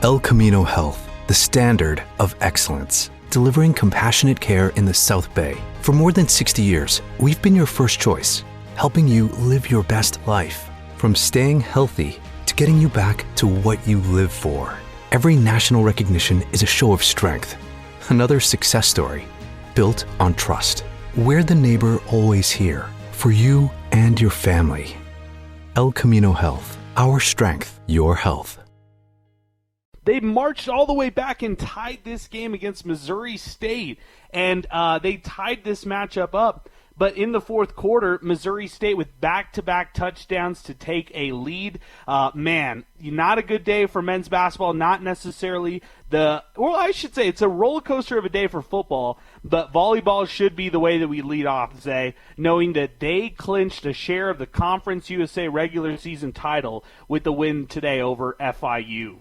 El Camino Health, the standard of excellence, delivering compassionate care in the South Bay. For more than 60 years, we've been your first choice, helping you live your best life. From staying healthy to getting you back to what you live for. Every national recognition is a show of strength. Another success story, built on trust. We're the neighbor always here, for you and your family. El Camino Health, our strength, your health. They marched all the way back and tied this game against Missouri State, and they tied this matchup up. But in the fourth quarter, Missouri State with back-to-back touchdowns to take a lead. Man, not a good day for men's basketball, not necessarily I should say it's a roller coaster of a day for football, but volleyball should be the way that we lead off, Zay, knowing that they clinched a share of the Conference USA regular season title with the win today over FIU.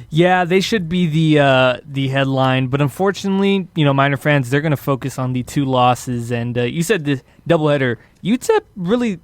Yeah, they should be the headline, but unfortunately, Miner fans, they're going to focus on the two losses. And you said the doubleheader. UTEP really,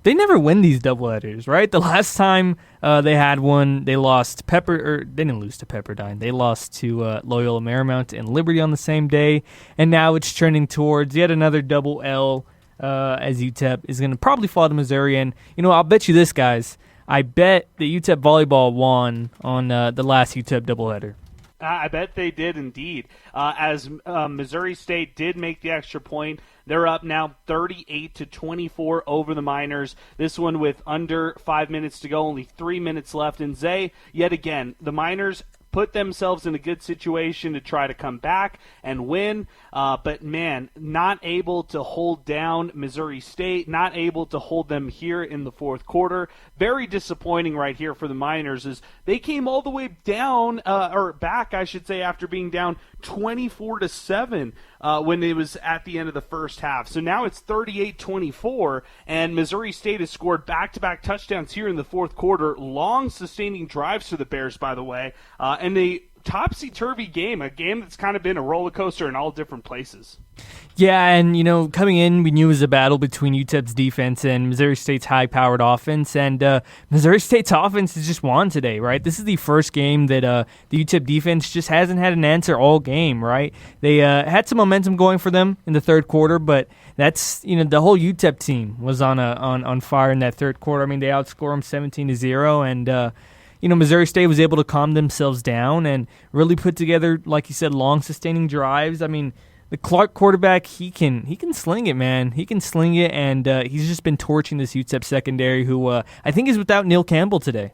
they never win these doubleheaders, right? The last time they had one, they lost they didn't lose to Pepperdine. They lost to Loyola Marymount and Liberty on the same day, and now it's trending towards yet another double L as UTEP is going to probably fall to Missouri. And I'll bet you this, guys. I bet the UTEP volleyball won on the last UTEP doubleheader. I bet they did indeed. As Missouri State did make the extra point, they're up now 38-24 over the Miners. This one with under 5 minutes to go, only 3 minutes left. And Zay, yet again, the Miners put themselves in a good situation to try to come back and win. But, man, not able to hold down Missouri State, not able to hold them here in the fourth quarter. Very disappointing right here for the Miners as they came all the way down, or back, I should say, after being down 24-7 when it was at the end of the first half. So now it's 38-24, and Missouri State has scored back-to-back touchdowns here in the fourth quarter. Long sustaining drives for the Bears, by the way, and a topsy-turvy game, a game that's kind of been a roller coaster in all different places. Yeah, and, coming in, we knew it was a battle between UTEP's defense and Missouri State's high-powered offense, and Missouri State's offense has just won today, right? This is the first game that the UTEP defense just hasn't had an answer all game, right? They had some momentum going for them in the third quarter, but that's, the whole UTEP team was on fire in that third quarter. I mean, they outscored them 17-0, and Missouri State was able to calm themselves down and really put together, like you said, long sustaining drives. I mean, the Clark quarterback, he can sling it, man. He can sling it, and he's just been torching this UTEP secondary, who I think is without Neil Campbell today.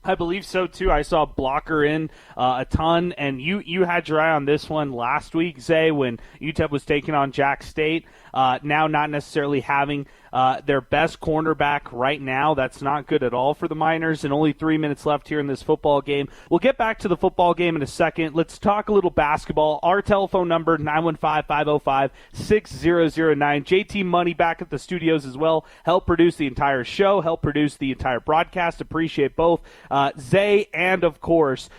I believe so, too. I saw Blocker in a ton, and you had your eye on this one last week, Zay, when UTEP was taking on Jack State. Now not necessarily having their best cornerback right now. That's not good at all for the Miners, and only 3 minutes left here in this football game. We'll get back to the football game in a second. Let's talk a little basketball. Our telephone number, 915-505-6009. JT Money back at the studios as well. Help produce the entire show, help produce the entire broadcast. Appreciate both. Zay and, of course,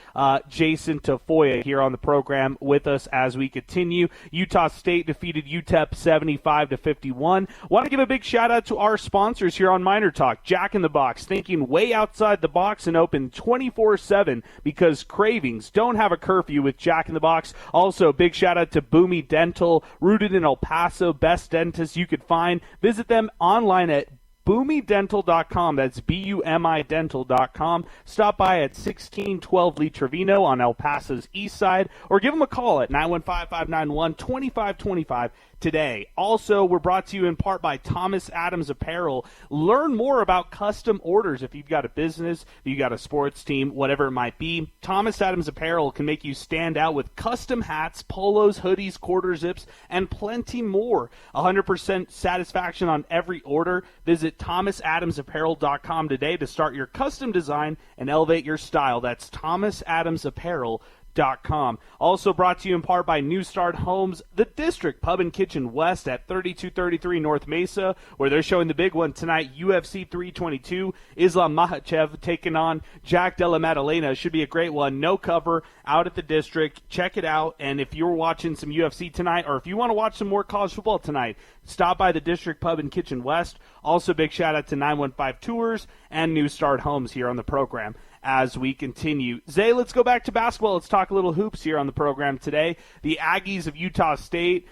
Jason Tafoya here on the program with us as we continue. Utah State defeated UTEP 75-51. Want to give a big shout out to our sponsors here on MinerTalk. Jack in the Box, thinking way outside the box and open 24/7 because cravings don't have a curfew with Jack in the Box. Also, big shout out to Boomy Dental, rooted in El Paso, best dentists you could find. Visit them online at BoomyDental.com. That's BUMIDental.com. Stop by at 1612 Lee Trevino on El Paso's east side, or give them a call at 915-591-2525 today. Also, we're brought to you in part by Thomas Adams Apparel. Learn more about custom orders if you've got a business, if you've got a sports team, whatever it might be. Thomas Adams Apparel can make you stand out with custom hats, polos, hoodies, quarter zips, and plenty more. 100% satisfaction on every order. Visit thomasadamsapparel.com today to start your custom design and elevate your style. That's thomasadamsapparel.com. Also brought to you in part by New Start Homes, the District Pub and Kitchen West at 3233 North Mesa, where they're showing the big one tonight, UFC 322. Islam Makhachev taking on Jack Della Maddalena. Should be a great one. No cover out at the District. Check it out. And if you're watching some UFC tonight, or if you want to watch some more college football tonight, stop by the District Pub and Kitchen West. Also, big shout out to 915 Tours and New Start Homes here on the program. as we continue. Zay, let's go back to basketball. Let's talk a little hoops here on the program today. The Aggies of Utah State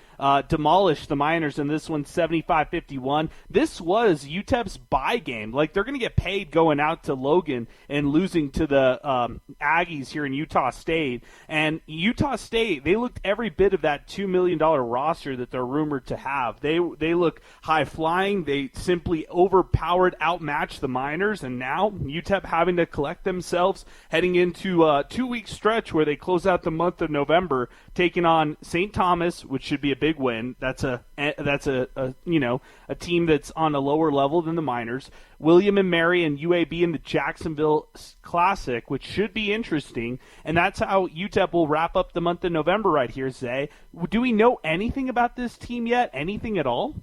demolished the Miners in this one, 75-51. This was UTEP's bye game. Like, they're going to get paid going out to Logan and losing to the Aggies here in Utah State. And Utah State, they looked every bit of that $2 million roster that they're rumored to have. They look high-flying. They simply overpowered, outmatched the Miners, and now UTEP having to collect themselves heading into a 2-week stretch where they close out the month of November, taking on St. Thomas, which should be a big win. That's a team that's on a lower level than the Miners. William and Mary and UAB in the Jacksonville Classic, which should be interesting. And that's how UTEP will wrap up the month of November right here, Zay. Do we know anything about this team yet? Anything at all?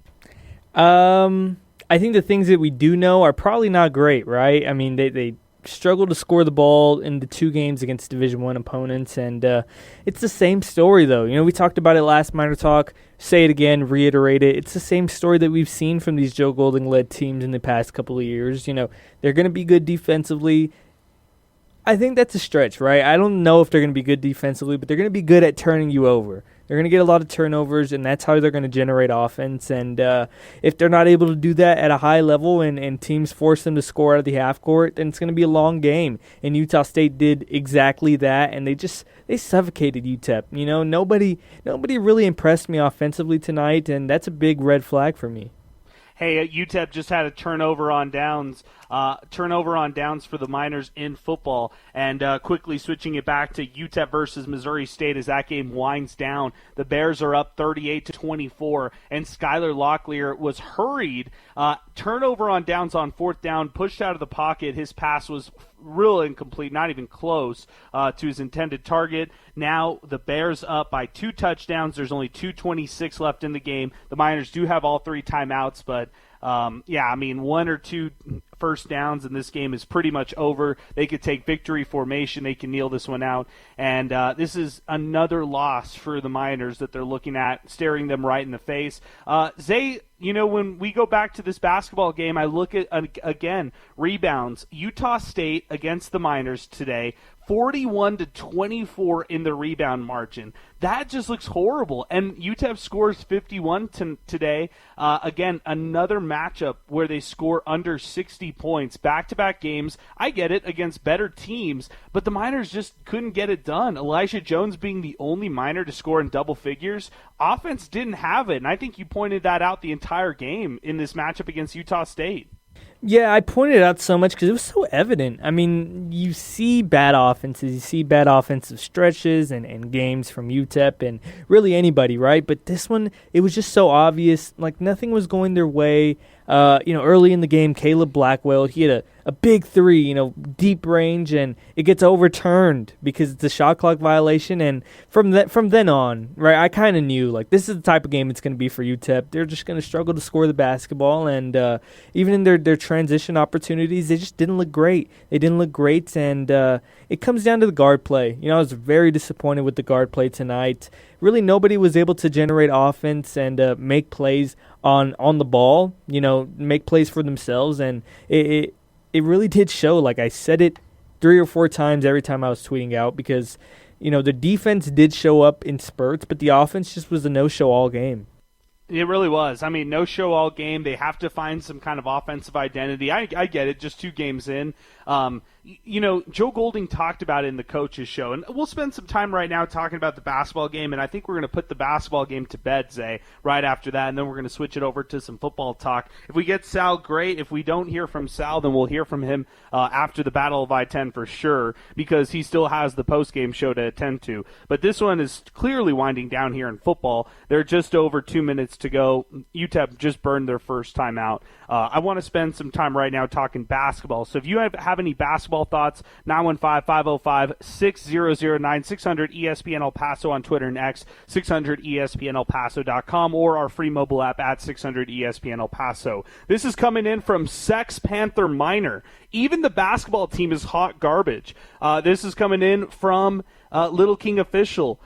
I think the things that we do know are probably not great, right? I mean, they struggled to score the ball in the 2 games against Division I opponents, and it's the same story, though. You know, we talked about it last MinerTalk. Say it again, reiterate it. It's the same story that we've seen from these Joe Golding-led teams in the past couple of years. You know, they're going to be good defensively. I think that's a stretch, right? I don't know if they're going to be good defensively, but they're going to be good at turning you over. They're going to get a lot of turnovers, and that's how they're going to generate offense. And if they're not able to do that at a high level and teams force them to score out of the half court, then it's going to be a long game. And Utah State did exactly that, and they suffocated UTEP. You know, nobody really impressed me offensively tonight, and that's a big red flag for me. Hey, UTEP just had a turnover on downs for the Miners in football. And quickly switching it back to UTEP versus Missouri State as that game winds down. The Bears are up 38-24, and Skylar Locklear was hurried. Turnover on downs on 4th down, pushed out of the pocket. His pass was real incomplete, not even close to his intended target. Now the Bears up by 2 touchdowns. There's only 2:26 left in the game. The Miners do have all 3 timeouts, but 1 or 2 first downs in this game is pretty much over. They could take victory formation. They can kneel this one out. And this is another loss for the Miners that they're looking at, staring them right in the face. Zay, you know, when we go back to this basketball game, I look at, again, rebounds. Utah State against the Miners today, 41-24 in the rebound margin. That just looks horrible. And UTEP scores 51 today. Again, another matchup where they score under 60 points. Back-to-back games. I get it, against better teams, but the Miners just couldn't get it done. Elijah Jones being the only Miner to score in double figures. Offense didn't have it, and I think you pointed that out the entire game in this matchup against Utah State. Yeah, I pointed it out so much because it was so evident. I mean, you see bad offenses, you see bad offensive stretches and games from UTEP and really anybody, right? But this one, it was just so obvious, like nothing was going their way. Early in the game, Caleb Blackwell, he had a big 3, deep range, and it gets overturned because it's a shot clock violation. And from then on, right, I kind of knew, like, this is the type of game it's going to be for UTEP. They're just going to struggle to score the basketball, and even in their transition opportunities, they just didn't look great. They didn't look great, and it comes down to the guard play. I was very disappointed with the guard play tonight. Really, nobody was able to generate offense and make plays on the ball, make plays for themselves, and it really did show. Like, I said it 3 or 4 times every time I was tweeting out because, the defense did show up in spurts, but the offense just was a no-show all game. It really was. I mean, no show all game. They have to find some kind of offensive identity. I get it, just 2 games in. Joe Golding talked about it in the coaches show, and we'll spend some time right now talking about the basketball game, and I think we're going to put the basketball game to bed, Zay, right after that, and then we're going to switch it over to some football talk. If we get Sal, great. If we don't hear from Sal, then we'll hear from him after the Battle of I-10 for sure, because he still has the post-game show to attend to. But this one is clearly winding down here in football. They're just over 2 minutes to go. UTEP just burned their first time out. I want to spend some time right now talking basketball. So if you have any basketball thoughts, 915-505-6009, 600 ESPN El Paso on Twitter and X, 600 ESPNElPaso.com, or our free mobile app at 600 ESPN El Paso. This is coming in from Sex Panther Minor. Even the basketball team is hot garbage. This is coming in from Little King Official.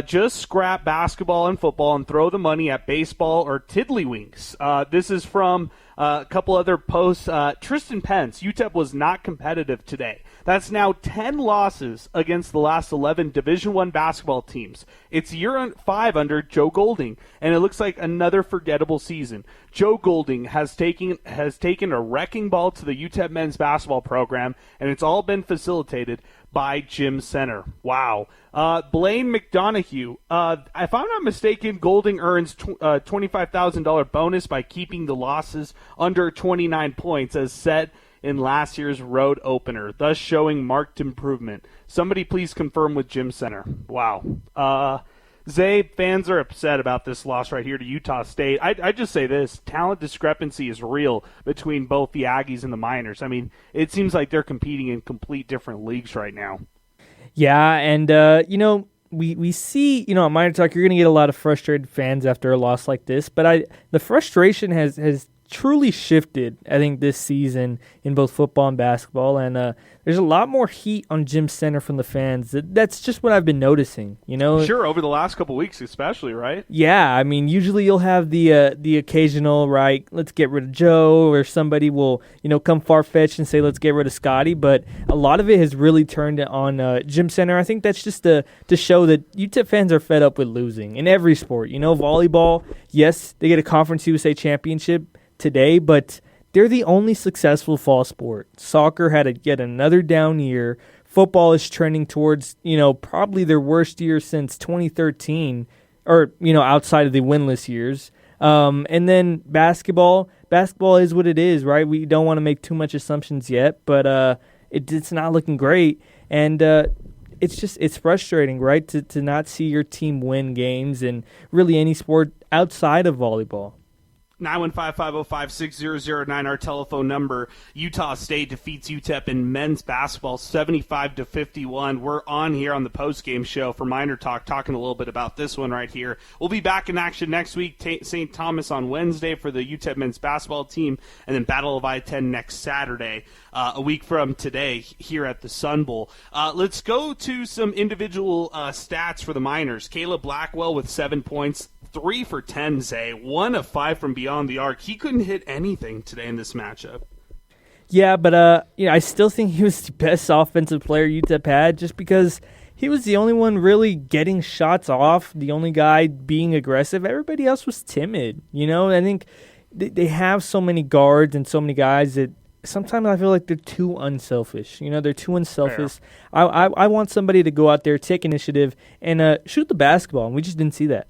Just scrap basketball and football and throw the money at baseball or tiddlywinks. This is from A couple other posts. Tristan Pence, UTEP was not competitive today. That's now 10 losses against the last 11 Division I basketball teams. It's year 5 under Joe Golding, and it looks like another forgettable season. Joe Golding has taken a wrecking ball to the UTEP men's basketball program, and it's all been facilitated by Jim Center. Wow. Blaine McDonough, if I'm not mistaken, Golding earns $25,000 bonus by keeping the losses under 29 points as set in last year's road opener, thus showing marked improvement. Somebody please confirm with Jim Center. Wow. Zay, fans are upset about this loss right here to Utah State. I just say this, talent discrepancy is real between both the Aggies and the Miners. I mean, it seems like they're competing in complete different leagues right now. Yeah, and, we see, on MinerTalk, you're going to get a lot of frustrated fans after a loss like this, but the frustration has truly shifted, I think, this season in both football and basketball, and there's a lot more heat on Jim Center from the fans. That's just what I've been noticing, Sure, over the last couple weeks especially, right? Yeah, I mean, usually you'll have the occasional, right, let's get rid of Joe, or somebody will, come far-fetched and say let's get rid of Scotty, but a lot of it has really turned on Jim Center. I think that's just to show that UTEP fans are fed up with losing in every sport. Volleyball, yes, they get a Conference USA championship today, but they're the only successful fall sport. Soccer had yet another down year. Football is trending towards, probably their worst year since 2013, or, outside of the winless years. And then basketball is what it is, right? We don't want to make too much assumptions yet, but it's not looking great. And it's frustrating, right, to not see your team win games in really any sport outside of volleyball. 915-505-6009, our telephone number. Utah State defeats UTEP in men's basketball 75-51. We're on here on the postgame show for MinerTalk, talking a little bit about this one right here. We'll be back in action next week, St. Thomas on Wednesday for the UTEP men's basketball team, and then Battle of I-10 next Saturday, a week from today here at the Sun Bowl. Let's go to some individual stats for the Miners. Caleb Blackwell with 7 points. 3 for 10, Zay. 1 of 5 from beyond the arc. He couldn't hit anything today in this matchup. Yeah, but I still think he was the best offensive player UTEP had, just because he was the only one really getting shots off, the only guy being aggressive. Everybody else was timid. I think they have so many guards and so many guys that sometimes I feel like they're too unselfish. They're too unselfish. I want somebody to go out there, take initiative, and shoot the basketball, and we just didn't see that.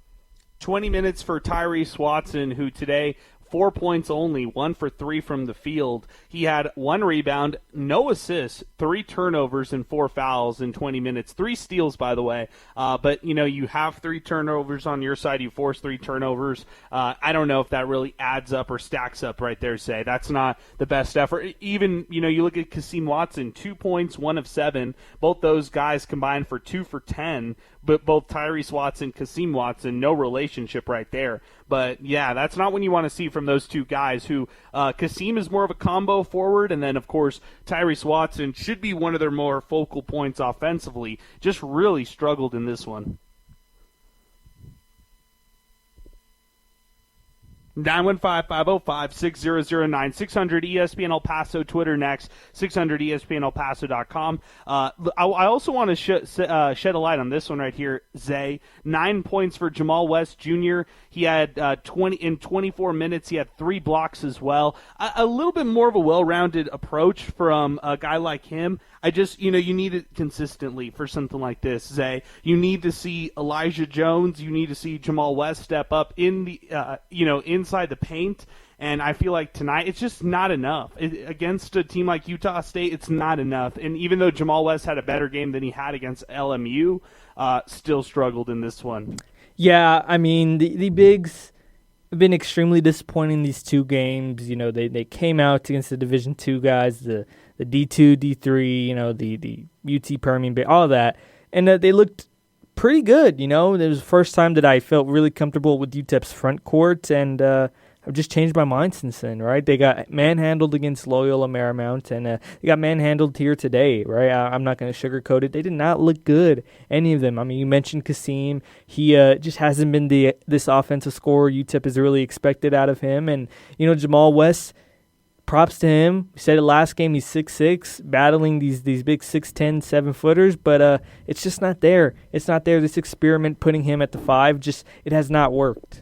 20 minutes for Tyrese Watson, who today 4 points only, 1 for 3 from the field. He had 1 rebound, no assists, 3 turnovers, and 4 fouls in 20 minutes. 3 steals, by the way. But, you have 3 turnovers on your side. You force 3 turnovers. I don't know if that really adds up or stacks up right there, Say. That's not the best effort. Even, you look at Kasim Watson, 2 points, 1 of 7. Both those guys combined for 2 for 10. But both Tyrese Watson, Kasim Watson, no relationship right there. But, yeah, that's not what you want to see from those two guys who Kasim is more of a combo forward, and then, of course, Tyrese Watson should be one of their more focal points offensively. Just really struggled in this one. 915-505-6009, 600 ESPN El Paso, Twitter next, 600 ESPNElPaso.com. I also want to shed a light on this one right here, Zay. 9 points for Jamal West Jr. He had 24 minutes. He had 3 blocks as well. A little bit more of a well-rounded approach from a guy like him. I just, you need it consistently for something like this, Zay. You need to see Elijah Jones. You need to see Jamal West step up in the, inside the paint. And I feel like tonight it's just not enough. Against a team like Utah State, it's not enough. And even though Jamal West had a better game than he had against LMU, still struggled in this one. Yeah, I mean, the Bigs have been extremely disappointing these 2 games. They came out against the Division II guys, the D2, D3, the UT Permian Bay, all of that. And they looked pretty good, It was the first time that I felt really comfortable with UTEP's front court, and I've just changed my mind since then, right? They got manhandled against Loyola Marymount, and they got manhandled here today, right? I'm not going to sugarcoat it. They did not look good, any of them. I mean, you mentioned Kasim. He just hasn't been this offensive scorer UTEP has really expected out of him. And, Jamal West, props to him. We said it last game, he's 6'6", battling these big 6'10", 7-footers, but it's just not there. It's not there. This experiment putting him at the 5, it has not worked.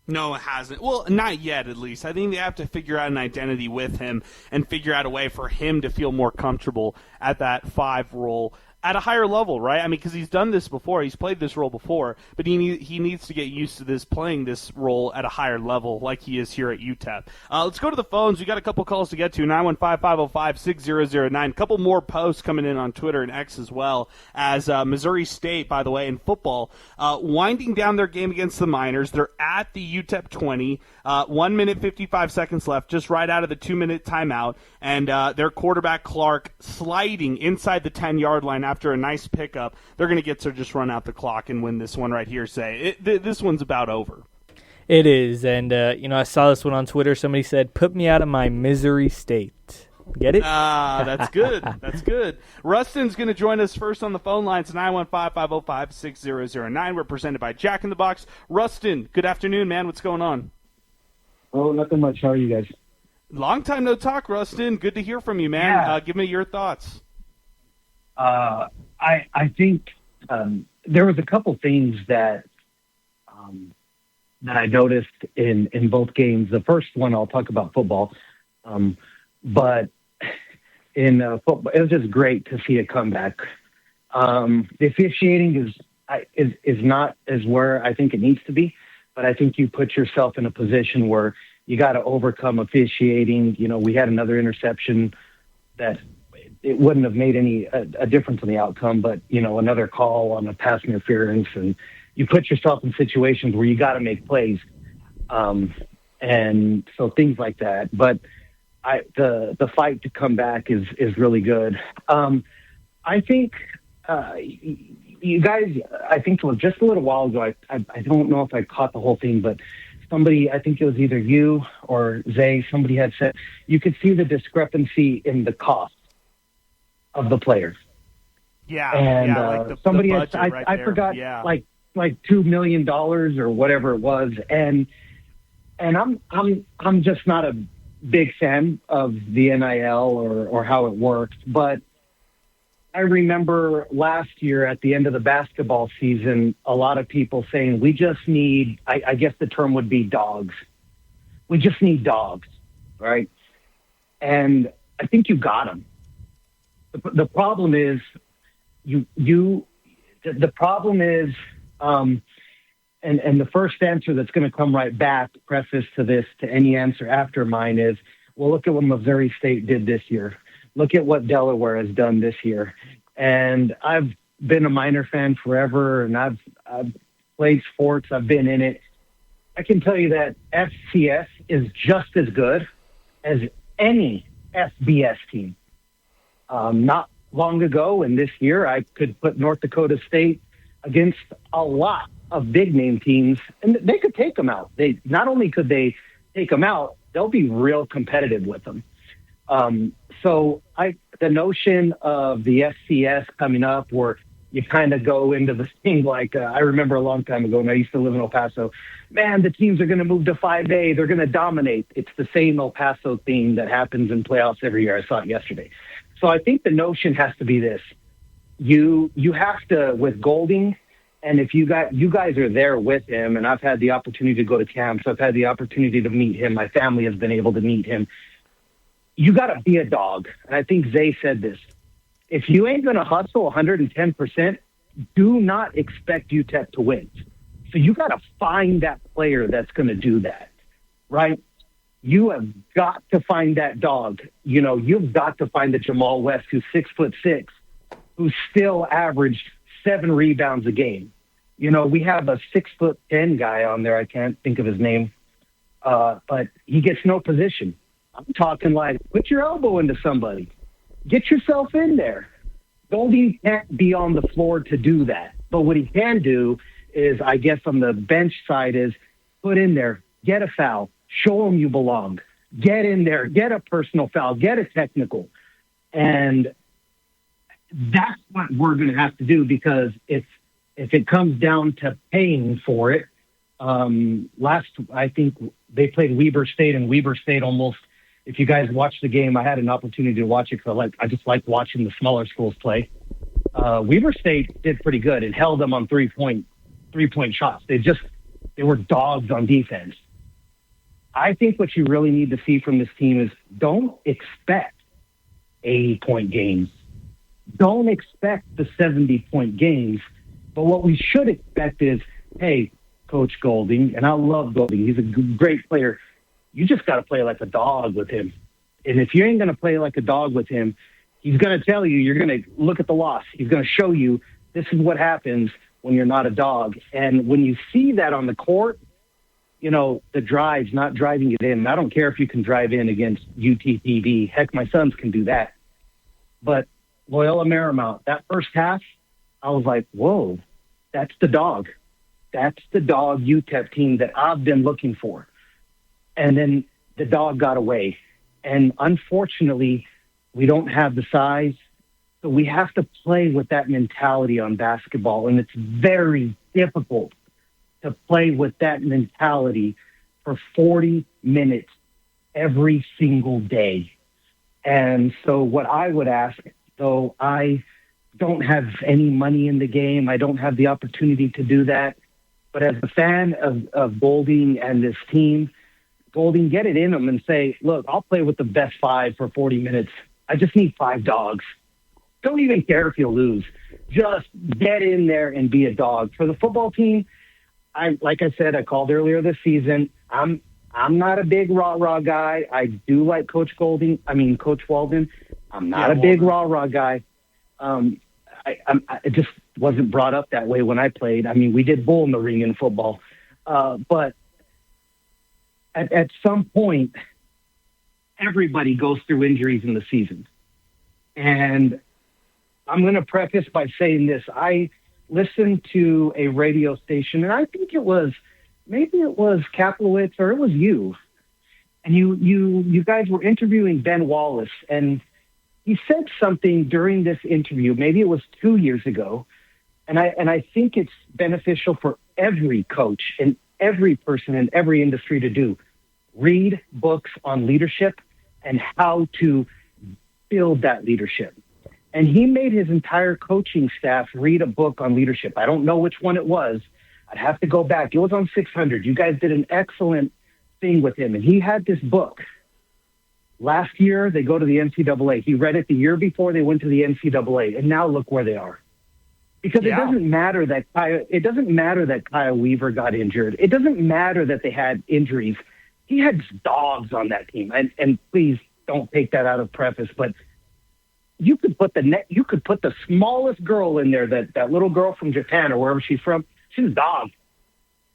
No, it hasn't. Well, not yet, at least. I think they have to figure out an identity with him and figure out a way for him to feel more comfortable at that 5 role at a higher level, right? I mean, because he's done this before. He's played this role before, but he needs to get used to playing this role at a higher level like he is here at UTEP. Let's go to the phones. We got a couple calls to get to, 915-505-6009. A couple more posts coming in on Twitter and X as well, as Missouri State, by the way, in football, winding down their game against the Miners. They're at the UTEP 20, 1 minute, 55 seconds left, just right out of the 2-minute timeout, and their quarterback, Clark, sliding inside the 10-yard line after a nice pickup. They're going to get to just run out the clock and win this one right here. This one's about over. It is, and I saw this one on Twitter. Somebody said, "Put me out of my misery state." Get it? That's good. That's good. Rustin's going to join us first on the phone lines, 915-505-6009. We're presented by Jack in the Box. Rustin, good afternoon, man. What's going on? Oh, nothing much. How are you guys? Long time no talk, Rustin. Good to hear from you, man. Yeah. Give me your thoughts. I think there was a couple things that I noticed in both games. The first one, I'll talk about football, but in football, it was just great to see a comeback. The officiating is not as where I think it needs to be, but I think you put yourself in a position where you got to overcome officiating. We had another interception that it wouldn't have made a difference in the outcome, but another call on a pass interference, and you put yourself in situations where you got to make plays, and so things like that. But the fight to come back is really good. I think you guys. I think it was just a little while ago. I don't know if I caught the whole thing, but somebody, I think it was either you or Zay, somebody had said you could see the discrepancy in the cost of the players. Yeah, and like somebody the had, budget I there. forgot, Yeah. like $2 million or whatever it was, and I'm just not a big fan of the NIL or how it works, but I remember last year at the end of the basketball season, a lot of people saying we just need, I guess the term would be dogs. We just need dogs, right? And I think you got them. The problem is the problem is, and the first answer that's going to come right back, preface to this, to any answer after mine is, well, look at what Missouri State did this year. Look at what Delaware has done this year. And I've been a Miner fan forever, and I've played sports. I've been in it. I can tell you that FCS is just as good as any FBS team. Not long ago, and this year, I could put North Dakota State against a lot of big-name teams, and they could take them out. Not only could they take them out, they'll be real competitive with them. So the notion of the FCS coming up where you kind of go into the thing like, I remember a long time ago when I used to live in El Paso, man, the teams are going to move to 5A. They're going to dominate. It's the same El Paso thing that happens in playoffs every year. I saw it yesterday. So I think the notion has to be this. You have to, with Golding, and if you guys are there with him, and I've had the opportunity to go to camps, I've had the opportunity to meet him, my family has been able to meet him, you got to be a dog. And I think Zay said this. If you ain't going to hustle 110%, do not expect UTEP to win. So you got to find that player that's going to do that, right? You have got to find that dog. You've got to find the Jamal West, who's 6'6", who still averaged 7 rebounds a game. We have a 6'10" guy on there. I can't think of his name, but he gets no position. I'm talking like, put your elbow into somebody. Get yourself in there. Goldie can't be on the floor to do that. But what he can do is, I guess on the bench side, is put in there, get a foul, show them you belong, get in there, get a personal foul, get a technical. And that's what we're going to have to do, because if it comes down to paying for it, I think they played Weber State, and Weber State almost if you guys watched the game, I had an opportunity to watch it because I just like watching the smaller schools play. Weaver State did pretty good and held them on three-point shots. They were dogs on defense. I think what you really need to see from this team is don't expect 80-point games. Don't expect the 70-point games. But what we should expect is, hey, Coach Golding, and I love Golding. He's a great player. You just got to play like a dog with him. And if you ain't going to play like a dog with him, he's going to tell you, you're going to look at the loss. He's going to show you this is what happens when you're not a dog. And when you see that on the court, you know, the drive's not driving it in. I don't care if you can drive in against UTEP. Heck, my sons can do that. But Loyola Marymount, that first half, I was like, whoa, that's the dog. That's the dog UTEP team that I've been looking for. And then the dog got away. And unfortunately, we don't have the size. So we have to play with that mentality on basketball. And it's very difficult to play with that mentality for 40 minutes every single day. And so what I would ask, though I don't have any money in the game, I don't have the opportunity to do that. But as a fan of Golding and this team, Golding, get it in them and say, look, I'll play with the best five for 40 minutes. I just need 5 dogs. Don't even care if you lose. Just get in there and be a dog. For the football team, like I said, I called earlier this season. I'm not a big rah-rah guy. I do like Coach Walden. I'm not a big rah-rah guy. It just wasn't brought up that way when I played. I mean, we did bull in the ring in football. But at some point, everybody goes through injuries in the season. And I'm going to preface by saying this. I listened to a radio station, and I think maybe it was Kaplowitz or it was you. And you guys were interviewing Ben Wallace, and he said something during this interview, maybe it was 2 years ago, and I think it's beneficial for every coach and every person in every industry to do. Read books on leadership and how to build that leadership. And he made his entire coaching staff read a book on leadership. I don't know which one it was. I'd have to go back. It was on 600. You guys did an excellent thing with him. And he had this book. Last year, they go to the NCAA. He read it the year before they went to the NCAA. And now look where they are. Because it doesn't matter that Kyle Weaver got injured. It doesn't matter that they had injuries. He had dogs on that team. And please don't take that out of preface, but you could put the smallest girl in there, that little girl from Japan or wherever she's from. She's a dog.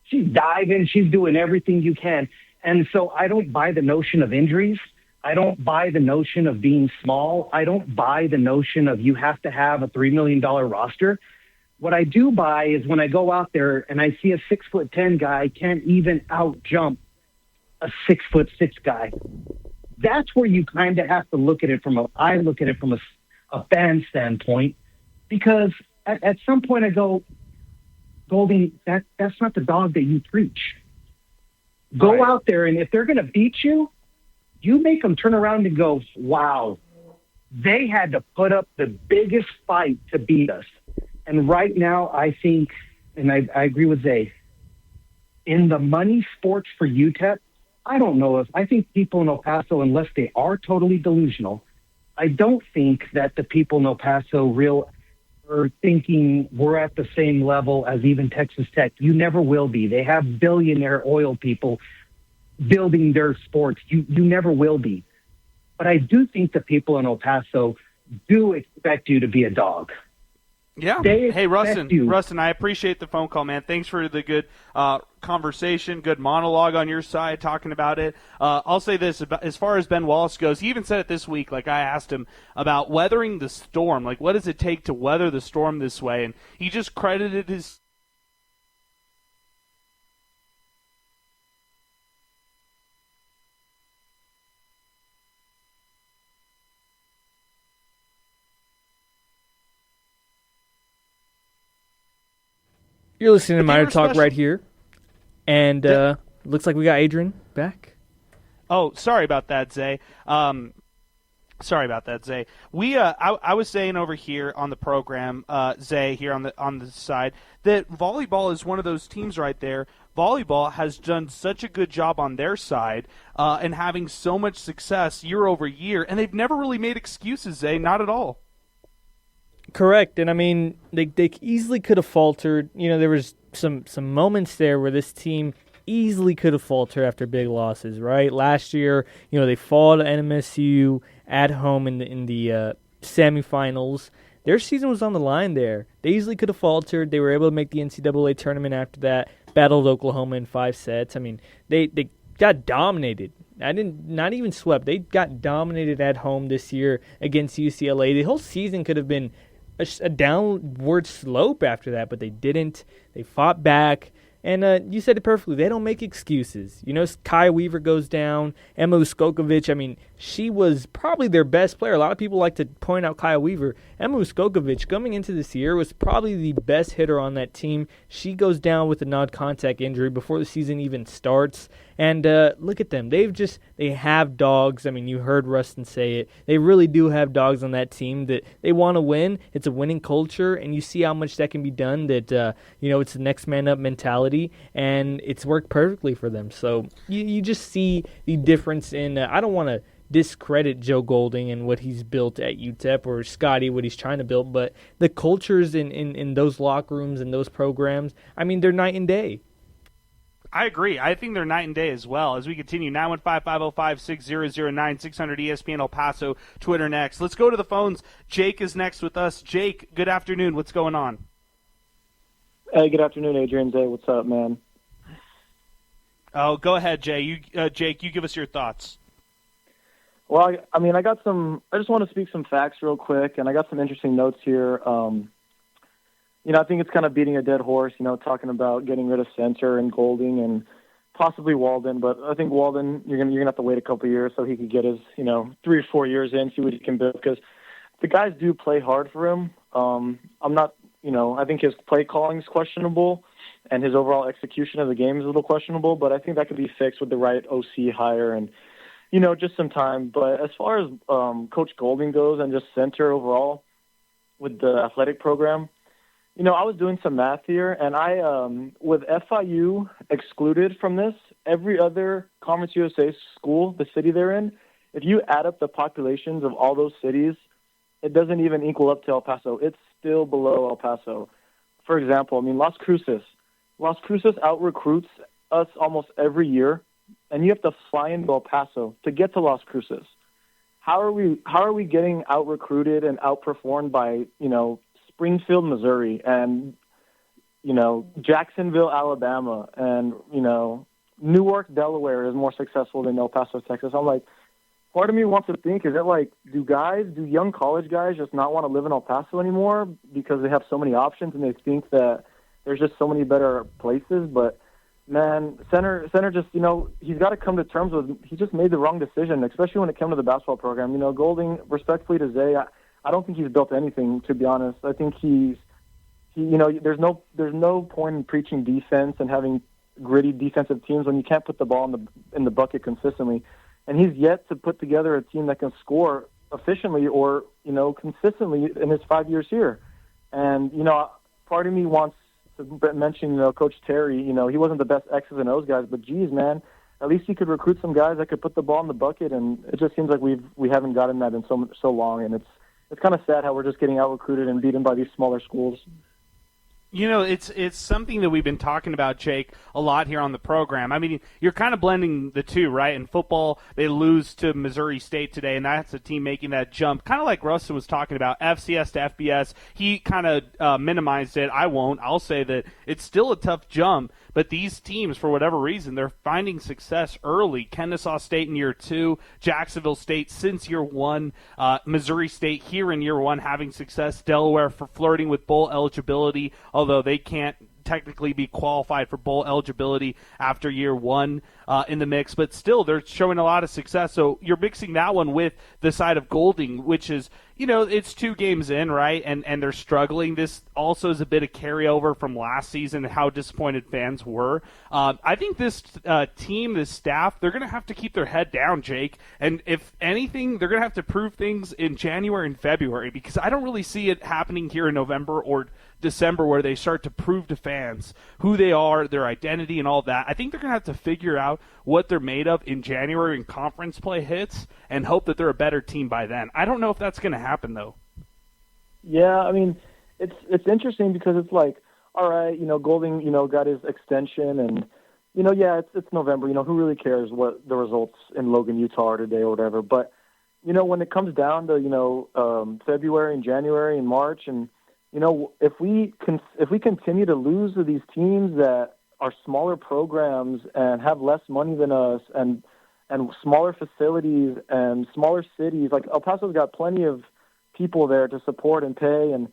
She's diving. She's doing everything you can. And so I don't buy the notion of injuries. I don't buy the notion of being small. I don't buy the notion of you have to have a $3 million roster. What I do buy is when I go out there and I see a 6'10" guy can't even out jump a 6'6" guy. That's where you kind of have to look at it I look at it from a fan standpoint, because at some point I go, Golding, that's not the dog that you preach. Go out there, and if they're going to beat you, you make them turn around and go, wow, they had to put up the biggest fight to beat us. And right now, I think, and I agree with Zay, in the money sports for UTEP, I think people in El Paso, unless they are totally delusional, I don't think that the people in El Paso are thinking we're at the same level as even Texas Tech. You never will be. They have billionaire oil people building their sports. You never will be. But I do think the people in El Paso do expect you to be a dog. Yeah. Hey, Rustin, I appreciate the phone call, man. Thanks for the good conversation, good monologue on your side talking about it. I'll say this, as far as Ben Wallace goes, he even said it this week, like I asked him about weathering the storm. Like, what does it take to weather the storm this way? And he just credited his You're listening to MinerTalk right here. And looks like we got Adrian back. Oh, sorry about that, Zay. Sorry about that, Zay. I was saying over here on the program, Zay, here on the side, that volleyball is one of those teams right there. Volleyball has done such a good job on their side and having so much success year over year, and they've never really made excuses, Zay, not at all. Correct, and I mean they easily could have faltered. There was some moments there where this team easily could have faltered after big losses, right? Last year, they fall to NMSU at home in the semifinals. Their season was on the line there. They easily could have faltered. They were able to make the NCAA tournament after that, battled Oklahoma in 5 sets. I mean, they got dominated. Not even swept. They got dominated at home this year against UCLA. The whole season could have been a downward slope after that, but they didn't. They fought back. And you said it perfectly. They don't make excuses. Kai Weaver goes down. Emma Uskokovic, I mean, she was probably their best player. A lot of people like to point out Kai Weaver. Emma Uskokovic, coming into this year, was probably the best hitter on that team. She goes down with a non-contact injury before the season even starts. And look at them. They have dogs. I mean, you heard Rustin say it. They really do have dogs on that team that they want to win. It's a winning culture, and you see how much that can be done, that, it's the next man up mentality, and it's worked perfectly for them. So you just see the difference in I don't want to discredit Joe Golding and what he's built at UTEP, or Scotty, what he's trying to build, but the cultures in those locker rooms and those programs, I mean, they're night and day. I agree. I think they're night and day as well. As we continue, 915-505-6009, 600 ESPN El Paso, Twitter next. Let's go to the phones. Jake is next with us. Jake, good afternoon. What's going on? Hey, good afternoon, Adrian. Zay, what's up, man? Oh, go ahead, Jay. Jake, you give us your thoughts. Well, I just want to speak some facts real quick, and I got some interesting notes here. I think it's kind of beating a dead horse, talking about getting rid of Center and Golding and possibly Walden. But I think Walden, you're gonna have to wait a couple of years so he could get his, 3 or 4 years in, see what he can build. Because the guys do play hard for him. I think his play calling is questionable, and his overall execution of the game is a little questionable. But I think that could be fixed with the right OC hire and, just some time. But as far as Coach Golding goes and just Center overall with the athletic program, I was doing some math here, and with FIU excluded from this, every other Conference USA school, the city they're in, if you add up the populations of all those cities, it doesn't even equal up to El Paso. It's still below El Paso. For example, Las Cruces out-recruits us almost every year, and you have to fly into El Paso to get to Las Cruces. How are we getting out-recruited and outperformed by, Springfield, Missouri, and, Jacksonville, Alabama, and, Newark, Delaware is more successful than El Paso, Texas? I'm like, part of me wants to think, is it like, do young college guys just not want to live in El Paso anymore because they have so many options and they think that there's just so many better places? But, man, Center just, he's got to come to terms with, he just made the wrong decision, especially when it came to the basketball program. Golding, respectfully to Zay, I don't think he's built anything, to be honest. I think there's no point in preaching defense and having gritty defensive teams when you can't put the ball in the bucket consistently. And he's yet to put together a team that can score efficiently or, consistently in his 5 years here. And, part of me wants to mention, Coach Terry, he wasn't the best X's and O's guys, but geez, man, at least he could recruit some guys that could put the ball in the bucket. And it just seems like we haven't gotten that in so long. And it's kind of sad how we're just getting out-recruited and beaten by these smaller schools. It's something that we've been talking about, Jake, a lot here on the program. I mean, you're kind of blending the two, right? In football, they lose to Missouri State today, and that's a team making that jump. Kind of like Rustin was talking about, FCS to FBS. He kind of minimized it. I won't. I'll say that it's still a tough jump, but these teams, for whatever reason, they're finding success early. Kennesaw State in year 2, Jacksonville State since year 1, Missouri State here in year 1 having success, Delaware for flirting with bowl eligibility, although they can't technically be qualified for bowl eligibility after year one in the mix, but still they're showing a lot of success. So you're mixing that one with the side of Golding, which is, it's 2 games in, right? And they're struggling. This also is a bit of carryover from last season and how disappointed fans were. I think this team, this staff, they're going to have to keep their head down, Jake. And if anything, they're going to have to prove things in January and February, because I don't really see it happening here in November or December where they start to prove to fans who they are, their identity, and all that. I think they're going to have to figure out what they're made of in January when conference play hits and hope that they're a better team by then. I don't know if that's going to happen, though. Yeah, I mean, it's interesting because it's like, all right, Golding, got his extension, and, it's November. Who really cares what the results in Logan, Utah are today or whatever. But, when it comes down to, February and January and March, and, if we continue to lose to these teams that are smaller programs and have less money than us and smaller facilities and smaller cities, like El Paso's got plenty of people there to support and pay, and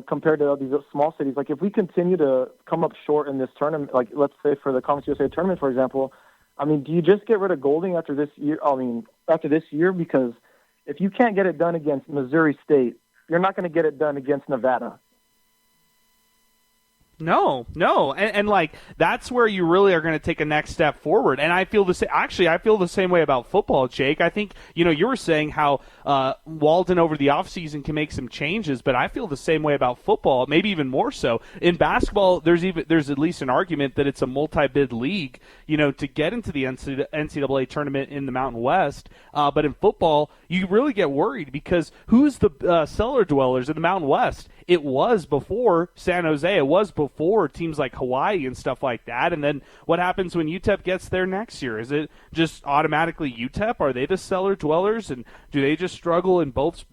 compared to these small cities, like if we continue to come up short in this tournament, like let's say for the Conference USA tournament, for example, I mean, do you just get rid of Golding after this year? Because if you can't get it done against Missouri State, you're not going to get it done against Nevada. No, and like that's where you really are going to take a next step forward. And I feel the same. Actually, I feel the same way about football, Jake. I think you were saying how Walden over the offseason can make some changes, but I feel the same way about football, maybe even more so. In basketball, there's at least an argument that it's a multi-bid league, to get into the NCAA tournament in the Mountain West. But in football, you really get worried because who's the cellar dwellers in the Mountain West? It was before San Jose. It was before teams like Hawaii and stuff like that. And then what happens when UTEP gets there next year? Is it just automatically UTEP? Are they the cellar dwellers? And do they just struggle in both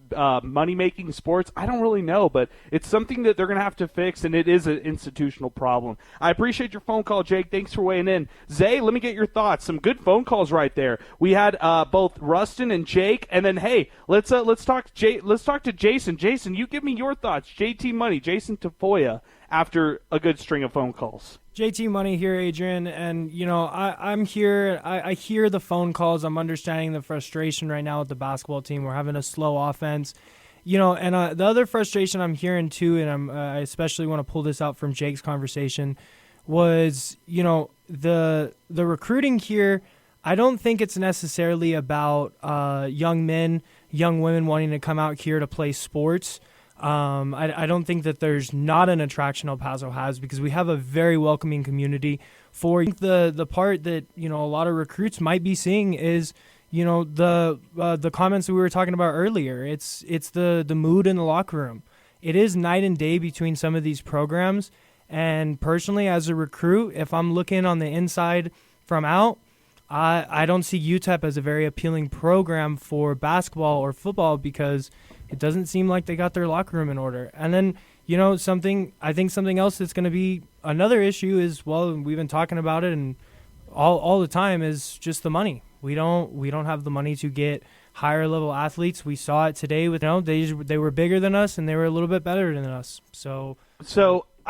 money-making sports? I don't really know, but it's something that they're going to have to fix, and it is an institutional problem. I appreciate your phone call, Jake. Thanks for weighing in. Zay, let me get your thoughts. Some good phone calls right there. We had both Rustin and Jake, and then, hey, let's talk to Jason. Jason, you give me your thoughts. JT Money, Jason Tafoya, after a good string of phone calls. JT Money here, Adrian, and I'm here. I hear the phone calls. I'm understanding the frustration right now with the basketball team. We're having a slow offense, and the other frustration I'm hearing too, and I especially want to pull this out from Jake's conversation, was the recruiting here. I don't think it's necessarily about young men, young women wanting to come out here to play sports. I don't think that there's not an attraction El Paso has, because we have a very welcoming community. For the part that a lot of recruits might be seeing is the comments that we were talking about earlier. It's the mood in the locker room. It is night and day between some of these programs. And personally, as a recruit, if I'm looking on the inside from out, I don't see UTEP as a very appealing program for basketball or football, because it doesn't seem like they got their locker room in order. And then, something else that's going to be another issue is, well, we've been talking about it and all the time, is just the money. We don't have the money to get higher level athletes. We saw it today with they were bigger than us and they were a little bit better than us. So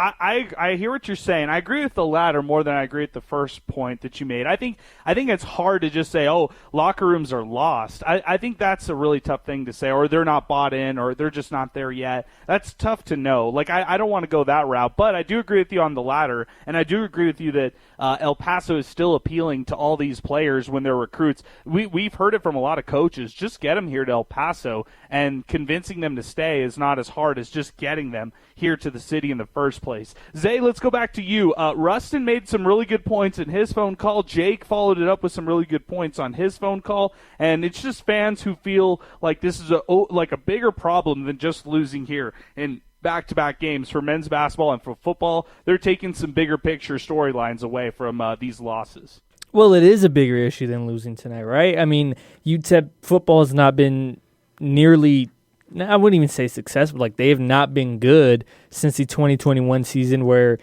I hear what you're saying. I agree with the latter more than I agree with the first point that you made. I think it's hard to just say, oh, locker rooms are lost. I think that's a really tough thing to say, or they're not bought in, or they're just not there yet. That's tough to know. Like, I don't want to go that route, but I do agree with you on the latter, and I do agree with you that El Paso is still appealing to all these players when they're recruits. We've heard it from a lot of coaches. Just get them here to El Paso, and convincing them to stay is not as hard as just getting them here to the city in the first place. Zay, let's go back to you. Rustin made some really good points in his phone call. Jake followed it up with some really good points on his phone call, and it's just fans who feel like this is a bigger problem than just losing here in back-to-back games for men's basketball and for football. They're taking some bigger picture storylines away from these losses. Well, it is a bigger issue than losing tonight, right? I mean, UTEP football has not been nearly, I wouldn't even say successful. Like, they have not been good since the 2021 season, where,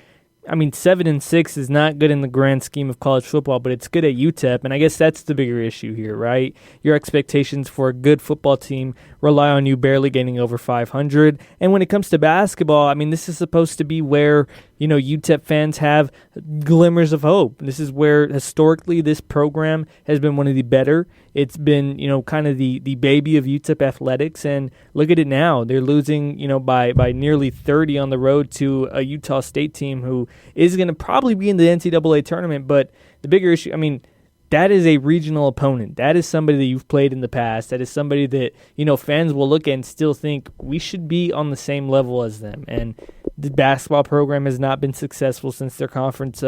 7-6 is not good in the grand scheme of college football, but it's good at UTEP, and I guess that's the bigger issue here, right? Your expectations for a good football team rely on you barely getting over 500. And when it comes to basketball, I mean, this is supposed to be where, UTEP fans have glimmers of hope. This is where historically this program has been one of the better. It's been, kind of the baby of UTEP athletics. And look at it now. They're losing, by nearly 30 on the road to a Utah State team who is going to probably be in the NCAA tournament. But the bigger issue, that is a regional opponent. That is somebody that you've played in the past. That is somebody that, fans will look at and still think we should be on the same level as them. And the basketball program has not been successful since their conference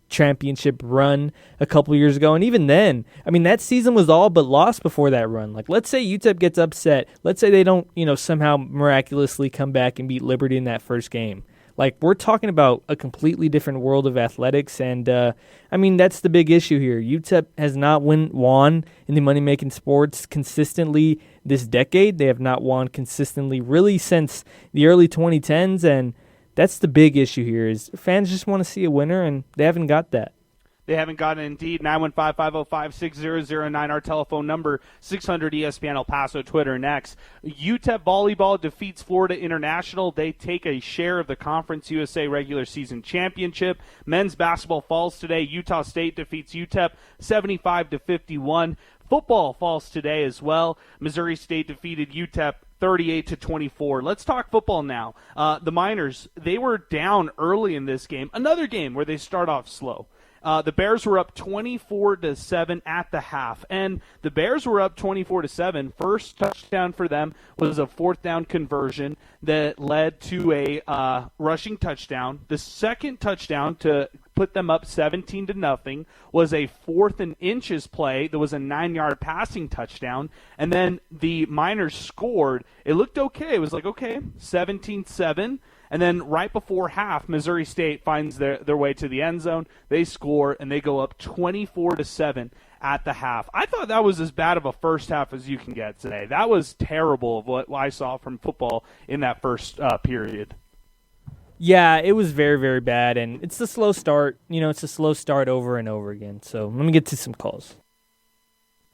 championship run a couple years ago. And even then, that season was all but lost before that run. Like, let's say UTEP gets upset. Let's say they don't, somehow miraculously come back and beat Liberty in that first game. Like, we're talking about a completely different world of athletics, and, that's the big issue here. UTEP has not won in the money-making sports consistently this decade. They have not won consistently really since the early 2010s, and that's the big issue here is fans just want to see a winner, and they haven't got that. They haven't gotten it indeed. 915-505-6009, our telephone number, 600 ESPN El Paso, Twitter, and X. UTEP volleyball defeats Florida International. They take a share of the Conference USA regular season championship. Men's basketball falls today. Utah State defeats UTEP 75-51. Football falls today as well. Missouri State defeated UTEP 38-24. Let's talk football now. The Miners, they were down early in this game. Another game where they start off slow. The Bears were up 24-7 at the half, and the Bears were up 24-7. First touchdown for them was a fourth down conversion that led to a rushing touchdown. The second touchdown to put them up 17-0 was a 4th and inches play. There was a 9-yard passing touchdown, and then the Miners scored. It looked okay. It was like, okay, 17-7. And then right before half, Missouri State finds their way to the end zone. They score, and they go up 24-7 at the half. I thought that was as bad of a first half as you can get today. That was terrible of what I saw from football in that first period. Yeah, it was very, very bad, and it's a slow start. It's a slow start over and over again. So let me get to some calls.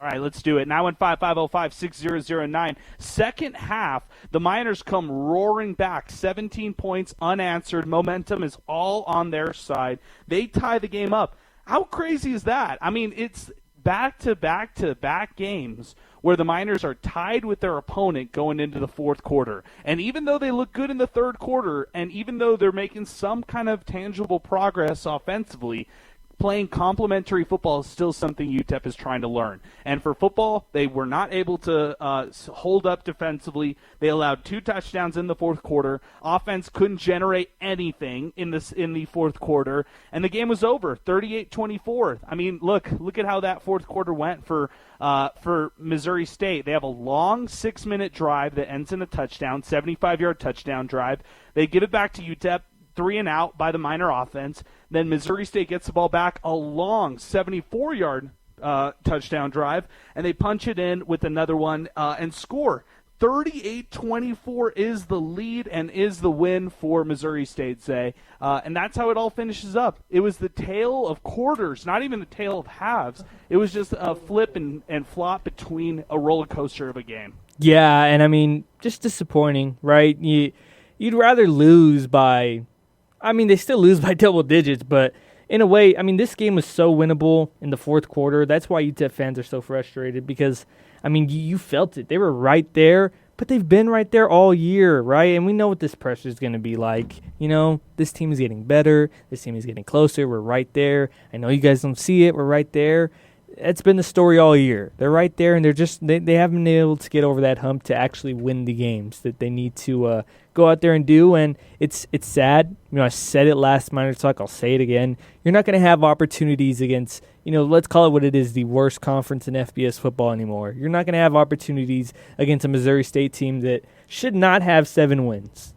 All right, let's do it. 915-505-6009. Second half, the Miners come roaring back. 17 points unanswered. Momentum is all on their side. They tie the game up. How crazy is that? It's back-to-back-to-back games where the Miners are tied with their opponent going into the fourth quarter. And even though they look good in the third quarter, and even though they're making some kind of tangible progress offensively, playing complementary football is still something UTEP is trying to learn. And for football, they were not able to hold up defensively. They allowed 2 touchdowns in the fourth quarter. Offense couldn't generate anything in the fourth quarter, and the game was over, 38-24. Look at how that fourth quarter went for Missouri State. They have a long 6-minute drive that ends in a touchdown, 75-yard touchdown drive. They give it back to UTEP. 3 and out by the Miner offense. Then Missouri State gets the ball back, a long 74-yard touchdown drive, and they punch it in with another one and score. 38-24 is the lead and is the win for Missouri State, Zay. And that's how it all finishes up. It was the tale of quarters, not even the tale of halves. It was just a flip and flop between a roller coaster of a game. Yeah, and just disappointing, right? You'd rather lose by... they still lose by double digits, but in a way, this game was so winnable in the fourth quarter. That's why UTEP fans are so frustrated because, you felt it. They were right there, but they've been right there all year, right? And we know what this pressure is going to be like. This team is getting better. This team is getting closer. We're right there. I know you guys don't see it. We're right there. That's been the story all year. They're right there, and they haven't been able to get over that hump to actually win the games that they need to go out there and do. And it's sad. I said it last MinerTalk. I'll say it again. You're not going to have opportunities against, let's call it what it is, the worst conference in FBS football anymore. You're not going to have opportunities against a Missouri State team that should not have 7 wins.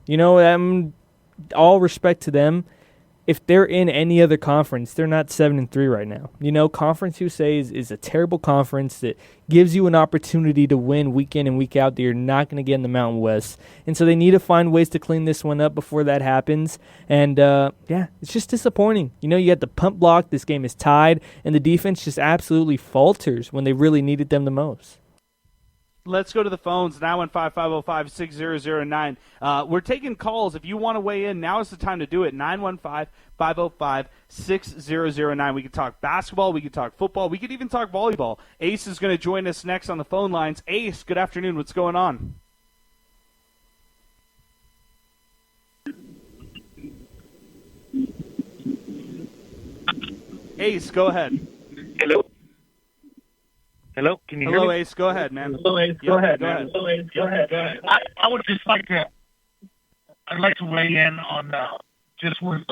All respect to them. If they're in any other conference, they're not 7-3 right now. Conference USA is a terrible conference that gives you an opportunity to win week in and week out that you're not going to get in the Mountain West. And so they need to find ways to clean this one up before that happens. And, it's just disappointing. You got the pump block. This game is tied. And the defense just absolutely falters when they really needed them the most. Let's go to the phones, 915-505-6009. We're taking calls. If you want to weigh in, now is the time to do it, 915-505-6009. We can talk basketball. We can talk football. We could even talk volleyball. Ace is going to join us next on the phone lines. Ace, good afternoon. What's going on? Ace, go ahead. Hello, can you hear me? Hello, Ace. Go ahead, man. Hello, Ace. Go ahead, man. Hello, Ace. Go ahead. I would just like to, I'd like to weigh in on just what's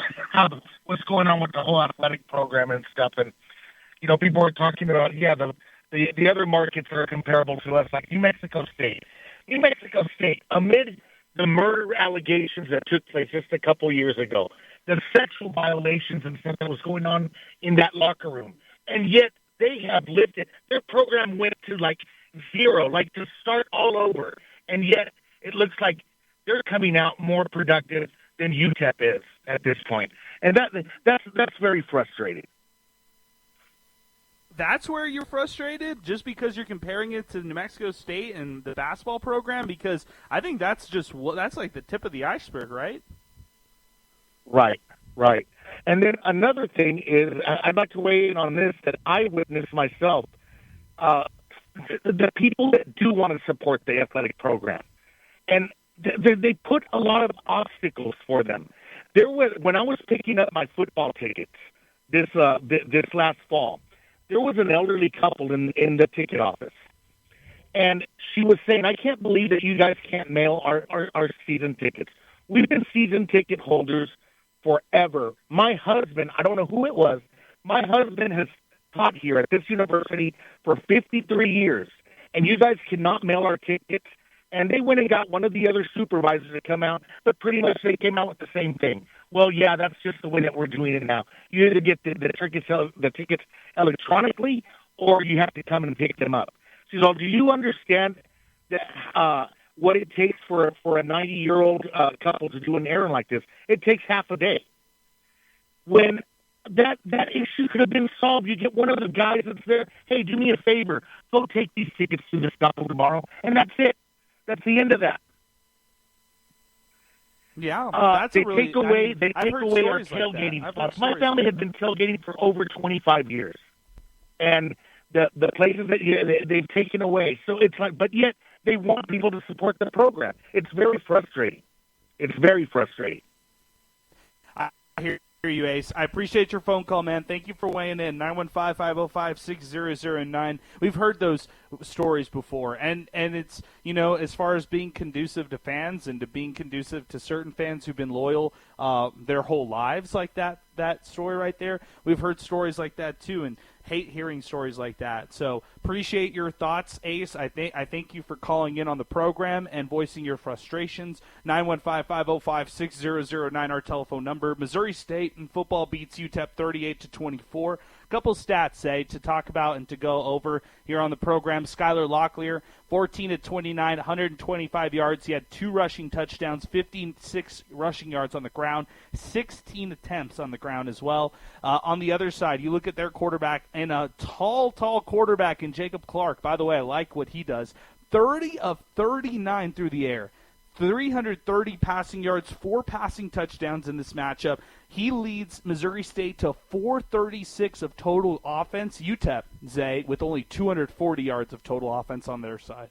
going on with the whole athletic program and stuff. And, people are talking about, the other markets that are comparable to us, like New Mexico State. New Mexico State, amid the murder allegations that took place just a couple years ago, the sexual violations and stuff that was going on in that locker room, and yet they have lifted. Their program went to like zero, like to start all over. And yet it looks like they're coming out more productive than UTEP is at this point. And that's very frustrating. That's where you're frustrated, just because you're comparing it to New Mexico State and the basketball program? Because I think that's like the tip of the iceberg, right? Right. And then another thing is, I'd like to weigh in on this, that I witnessed myself. The people that do want to support the athletic program, and they put a lot of obstacles for them. When I was picking up my football tickets this last fall, there was an elderly couple in the ticket office, and she was saying, "I can't believe that you guys can't mail our season tickets. We've been season ticket holders forever. My husband, I don't know who it was, my husband has taught here at this university for 53 years, and you guys cannot mail our tickets." And they went and got one of the other supervisors to come out, but pretty much they came out with the same thing. Well, yeah, that's just the way that we're doing it now. You either get the tickets electronically, or you have to come and pick them up. She said, "Do you understand that what it takes for a 90-year-old couple to do an errand like this? It takes half a day." When that issue could have been solved, you get one of the guys that's there, "Hey, do me a favor, go take these tickets to this couple tomorrow," and that's it. That's the end of that. Yeah, that's they take away our tailgating spots. My family had been tailgating for over 25 years, and the places that they've taken away. So it's like, but yet they want people to support the program. It's very frustrating. I hear you, Ace. I appreciate your phone call, man. Thank you for weighing in. 915-505-6009. We've heard those stories before, and it's, as far as being conducive to fans and to being conducive to certain fans who've been loyal their whole lives, like that story right there. We've heard stories like that too, and hate hearing stories like that. So appreciate your thoughts, Ace. I thank you for calling in on the program and voicing your frustrations. 915-505-6009, our telephone number. Missouri State in football beats UTEP 38-24. A couple stats, to talk about and to go over here on the program. Skylar Locklear, 14-29, 125 yards. He had 2 rushing touchdowns, 56 rushing yards on the ground, 16 attempts on the ground as well. On the other side, you look at their quarterback, and a tall quarterback in Jacob Clark. By the way, I like what he does. 30 of 39 through the air. 330 passing yards, 4 passing touchdowns in this matchup. He leads Missouri State to 436 of total offense. UTEP, Zay, with only 240 yards of total offense on their side.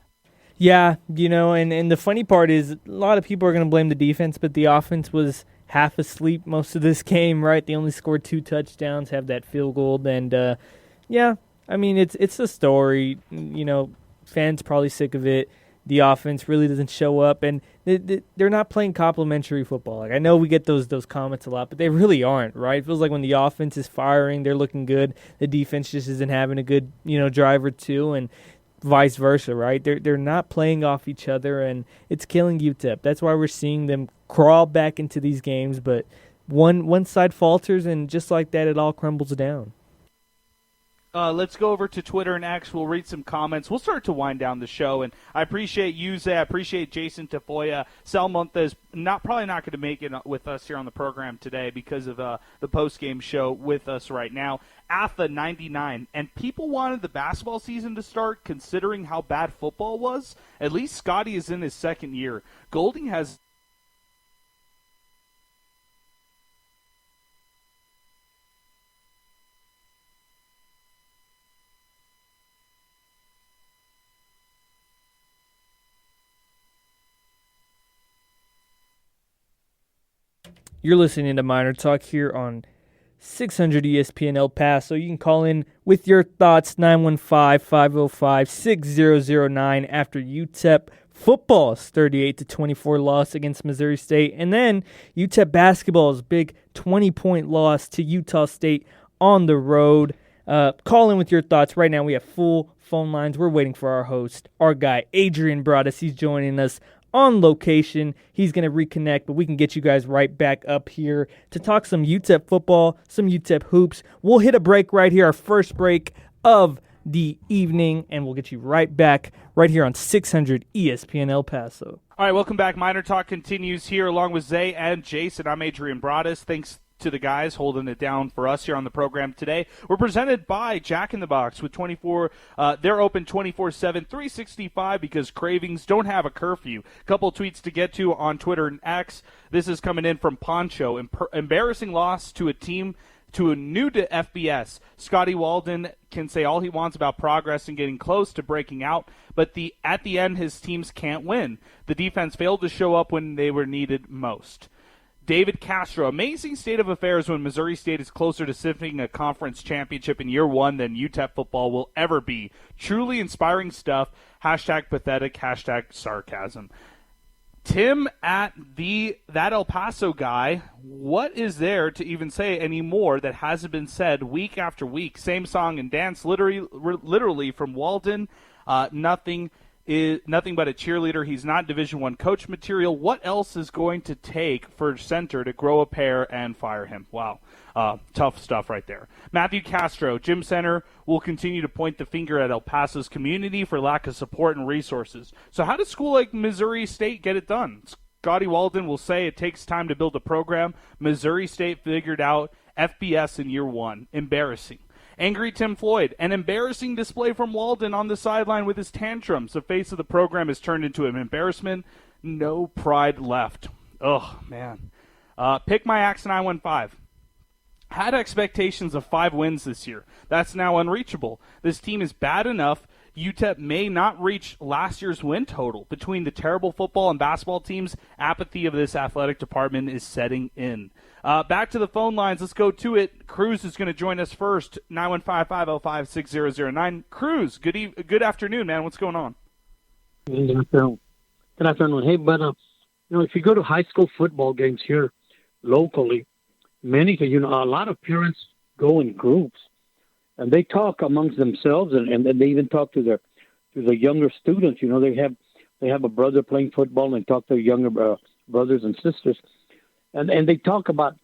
Yeah, and the funny part is a lot of people are going to blame the defense, but the offense was half asleep most of this game, right? They only scored 2 touchdowns, have that field goal, and it's a story. Fans probably sick of it. The offense really doesn't show up, and they're not playing complimentary football. Like, I know we get those comments a lot, but they really aren't, right? It feels like when the offense is firing, they're looking good. The defense just isn't having a good, drive or two, and vice versa, right? They're not playing off each other, and it's killing UTEP. That's why we're seeing them crawl back into these games, but one side falters, and just like that, it all crumbles down. let's go over to Twitter and X. We'll read some comments. We'll start to wind down the show. And I appreciate you, Zay. I appreciate Jason Tafoya. Sal Monta is probably not going to make it with us here on the program today because of the post-game show with us right now. Atha 99. And people wanted the basketball season to start considering how bad football was. At least Scotty is in his second year. Golding has... You're listening to MinerTalk here on 600 ESPN El Paso. You can call in with your thoughts, 915-505-6009 after UTEP football's 38-24 loss against Missouri State. And then UTEP basketball's big 20-point loss to Utah State on the road. Call in with your thoughts. Right now we have full phone lines. We're waiting for our host, our guy, Adrian Broadus. He's joining us on location. He's going to reconnect, but we can get you guys right back up here to talk some UTEP football, some UTEP hoops. We'll hit a break right here, our first break of the evening, and we'll get you right back right here on 600 ESPN El Paso. All right, welcome back. Miner Talk continues here along with Zay and Jason. I'm Adrian Broadus. Thanks to the guys holding it down for us here on the program today. We're presented by Jack in the Box with 24. They're open 24/7, 365 because cravings don't have a curfew. Couple tweets to get to on Twitter and X. This is coming in from Poncho. Embarrassing loss to a team to a new to FBS. Scotty Walden can say all he wants about progress and getting close to breaking out, but at the end his teams can't win. The defense failed to show up when they were needed most. David Castro, amazing state of affairs when Missouri State is closer to sifting a conference championship in year one than UTEP football will ever be. Truly inspiring stuff. Hashtag pathetic, hashtag sarcasm. Tim at that El Paso guy, what is there to even say anymore that hasn't been said week after week? Same song and dance, literally from Walden. Nothing but a cheerleader. He's not Division I coach material. What else is going to take for center to grow a pair and fire him? Wow. Tough stuff right there. Matthew Castro, Gym Center will continue to point the finger at El Paso's community for lack of support and resources. So how does school like Missouri State get it done? Scotty Walden will say it takes time to build a program. Missouri State figured out FBS in year one. Embarrassing. Angry Tim Floyd, an embarrassing display from Walden on the sideline with his tantrums. The face of the program has turned into an embarrassment. No pride left. Oh, man. Pick my axe 915. Had expectations of 5 wins this year. That's now unreachable. This team is bad enough. UTEP may not reach last year's win total. Between the terrible football and basketball teams, apathy of this athletic department is setting in. Back to the phone lines. Let's go to it. Cruz is going to join us first. 915-505-6009. Cruz, good afternoon, man. What's going on? Good afternoon. Hey, but if you go to high school football games here locally, a lot of parents go in groups, and they talk amongst themselves, and they even talk to the younger students. They have a brother playing football, and they talk to younger brothers and sisters. And they talk about,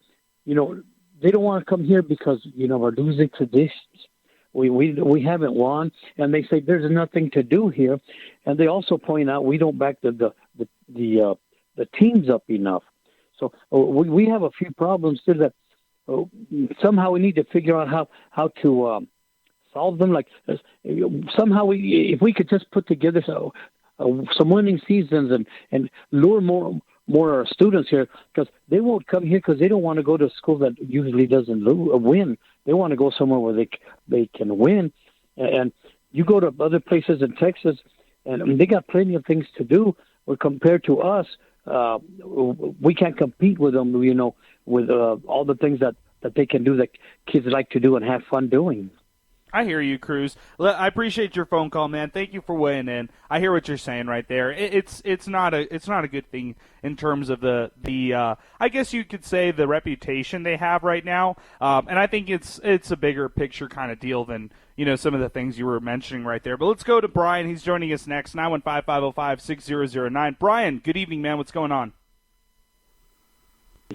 they don't want to come here because, we're losing traditions. We haven't won. And they say there's nothing to do here. And they also point out we don't back the teams up enough. So we have a few problems too that somehow we need to figure out how to solve them. Like somehow if we could just put together some winning seasons and lure more students here, because they won't come here because they don't want to go to a school that usually doesn't win. They want to go somewhere where they can win. And you go to other places in Texas, and they got plenty of things to do. But compared to us, we can't compete with them, with all the things that they can do that kids like to do and have fun doing. I hear you, Cruz. I appreciate your phone call, man. Thank you for weighing in. I hear what you're saying right there. It's not a good thing in terms of the I guess you could say the reputation they have right now. And I think it's a bigger picture kind of deal than some of the things you were mentioning right there. But let's go to Brian. He's joining us next. 915-505-6009. Brian, good evening, man. What's going on?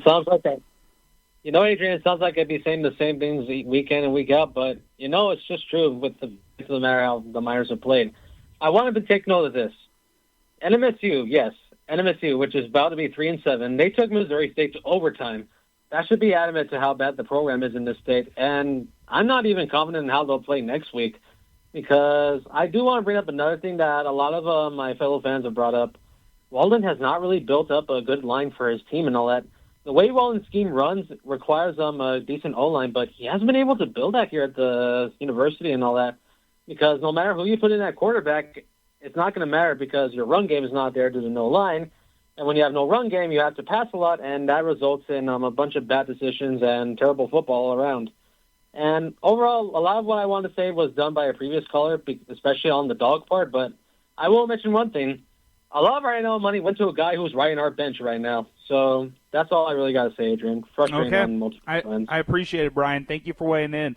Sounds like that. Adrian, it sounds like I'd be saying the same things week in and week out, but, it's just true with the matter how the Miners have played. I wanted to take note of this. NMSU, which is about to be 3-7, they took Missouri State to overtime. That should be adamant to how bad the program is in this state, and I'm not even confident in how they'll play next week, because I do want to bring up another thing that a lot of my fellow fans have brought up. Walden has not really built up a good line for his team and all that. The way Walden's scheme runs requires a decent O-line, but he hasn't been able to build that here at the university and all that, because no matter who you put in at quarterback, it's not going to matter because your run game is not there due to no line. And when you have no run game, you have to pass a lot, and that results in a bunch of bad decisions and terrible football all around. And overall, a lot of what I wanted to say was done by a previous caller, especially on the dog part, but I will mention one thing. A lot of our NL money went to a guy who's riding our bench right now. So that's all I really got to say, Adrian. Frustrating on multiple fronts. I appreciate it, Brian. Thank you for weighing in.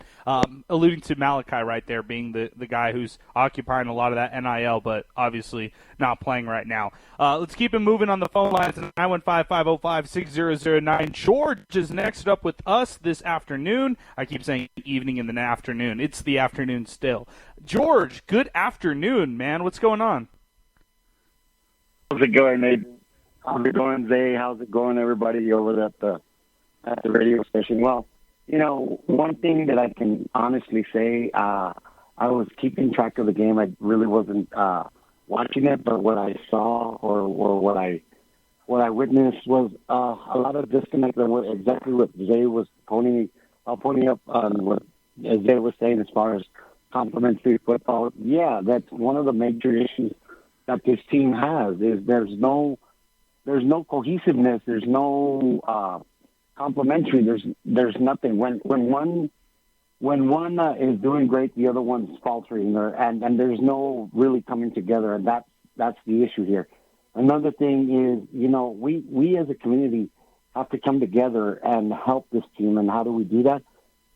Alluding to Malachi right there being the guy who's occupying a lot of that NIL, but obviously not playing right now. Let's keep it moving on the phone lines. 915-505-6009. George is next up with us this afternoon. I keep saying evening and then afternoon. It's the afternoon still. George, good afternoon, man. What's going on? How's it going, Nate? How's it going, Zay? How's it going, everybody over at the radio station? Well, one thing that I can honestly say, I was keeping track of the game. I really wasn't watching it, but what I saw or what I witnessed was a lot of disconnect with exactly what Zay was pointing up on what Zay was saying as far as complementary football. Yeah, that's one of the major issues that this team has is there's no cohesiveness, there's no complementary, there's nothing. When one is doing great, the other one's faltering, and there's no really coming together, and that's the issue here. Another thing is, we as a community have to come together and help this team, and how do we do that?